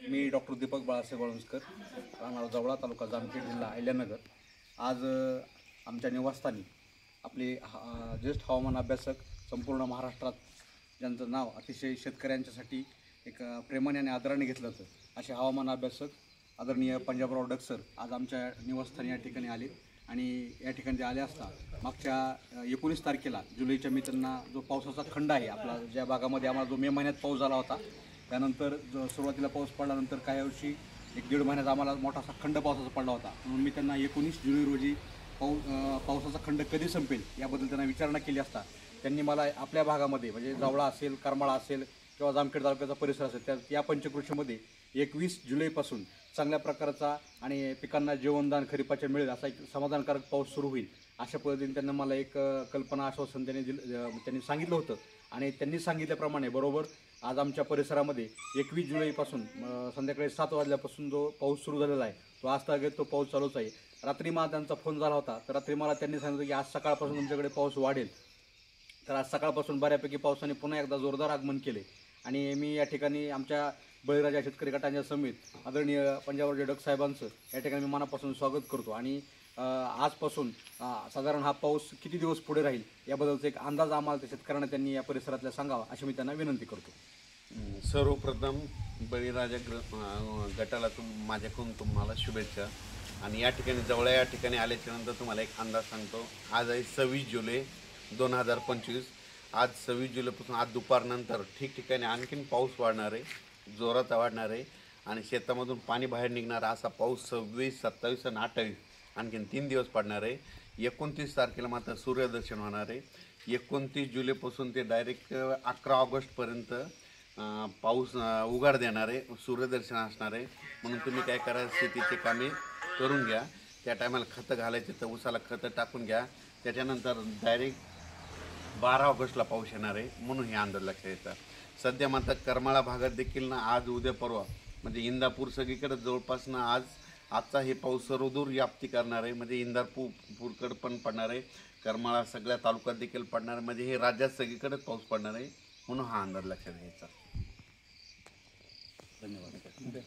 मी doctor Deepak Balasaheb वळवंजकर, राहणार जवळा, तालुका जामखेड, जिल्हा अहिल्यानगर। आज आमच्या निवासस्थानी आपले ज्येष्ठ हवामान अभ्यासक संपूर्ण महाराष्ट्रात ज्यांचं नाव अतिशय शेतकऱ्यांच्यासाठी एक प्रेमाने आणि आदराने घेतलं जातं असे हवामान अभ्यासक आदरणीय पंजाबराव डक सर आज आमच्या निवासस्थानी या ठिकाणी आले। आणि या ठिकाणी आले असता मागच्या 19 तारखेला जुलैच्या मी त्यांना जो पावसाचा खंड आहे आपला ज्या भागामध्ये आम्हाला जो मे महिन्यात पाऊस झाला होता, त्यानंतर सुरुवातीला पाऊस पडल्यानंतर काही वर्षी 1-1.5 महिन्यात आम्हाला मोठा असा खंड पावसाचा पडला होता। म्हणून मी त्यांना 19 जुलै रोजी पावसाचा खंड कधी संपेल याबद्दल त्यांना विचारणा केली असता त्यांनी मला आपल्या भागामध्ये म्हणजे जावळा असेल, करमाळा असेल किंवा जामखेड तालुक्याचा परिसर असेल त्या या पंचकृषीमध्ये 21 जुलैपासून चांगल्या प्रकारचा आणि पिकांना जीवनदान खरीपाच्या मिळेल असा एक समाधानकारक पाऊस सुरू होईल अशा पद्धतीने त्यांना मला एक कल्पना आश्वासन त्यांनी सांगितलं होतं। आणि त्यांनी सांगितल्याप्रमाणे बरोबर आज आमच्या परिसरामध्ये 21 जुलैपासून संध्याकाळी 7 वाजल्यापासून जो पाऊस सुरू झालेला आहे तो आज तागेत तो पाऊस चालूच आहे। रात्री मला त्यांचा फोन झाला होता, तर रात्री मला त्यांनी सांगितलं की आज सकाळपासून तुमच्याकडे पाऊस वाढेल। तर आज सकाळपासून बऱ्यापैकी पावसाने पुन्हा एकदा जोरदार आगमन केले आणि मी या ठिकाणी आमच्या बळीराजा शेतकरी गटांच्या समेत आदरणीय पंजाबराव डक साहेबांचं या ठिकाणी मी मनापासून स्वागत करतो। आणि आजपासून साधारण हा पाऊस किती दिवस पुढे राहील याबद्दलचा एक अंदाज आम्हाला त्या शेतकऱ्यांना त्यांनी या परिसरातल्या सांगावा अशी मी त्यांना विनंती करतो। सर्वप्रथम बळीराजा गटाला माझ्याकडून तुम्हाला शुभेच्छा। आणि या ठिकाणी जवळ या ठिकाणी आल्याच्यानंतर तुम्हाला एक अंदाज सांगतो। आज आहे 26 जुलै 2025। आज 26 जुलैपासून आज दुपारनंतर ठिकठिकाणी आणखीन पाऊस वाढणार आहे, जोरात वाढणार आहे आणि शेतामधून पाणी बाहेर निघणार असा पाऊस 26, 27 आणि 28 आणखीन 3 दिवस पडणार आहे। 29 तारखेला मात्र सूर्यदर्शन होणार आहे। 29 जुलैपासून ते डायरेक्ट 11 ऑगस्टपर्यंत पाऊस उघाड देणार आहे, सूर्यदर्शन असणार आहे। म्हणून तुम्ही काय करा, शेतीचे कामे करून घ्या। त्या टायमाला खतं घालायचे तर उसाला खतं टाकून घ्या। त्याच्यानंतर डायरेक्ट 12 ऑगस्टला पाऊस येणार आहे, म्हणून हे अंदाज लक्षात येतात। सध्या मात्र करमाळा भागात देखील ना आज उद्या परवा म्हणजे इंदापूर सगळीकडे जवळपास ना आजचा हे पाऊस सर्वदूर व्याप्ती करणार आहे। म्हणजे इंदापूरकडे पण पडणार आहे, करमाळा सगळ्या तालुक्यात देखील पडणार आहे। म्हणजे हे राज्यात सगळीकडेच पाऊस पडणार आहे, म्हणून हा अंदाज लक्षात घ्यायचा। धन्यवाद।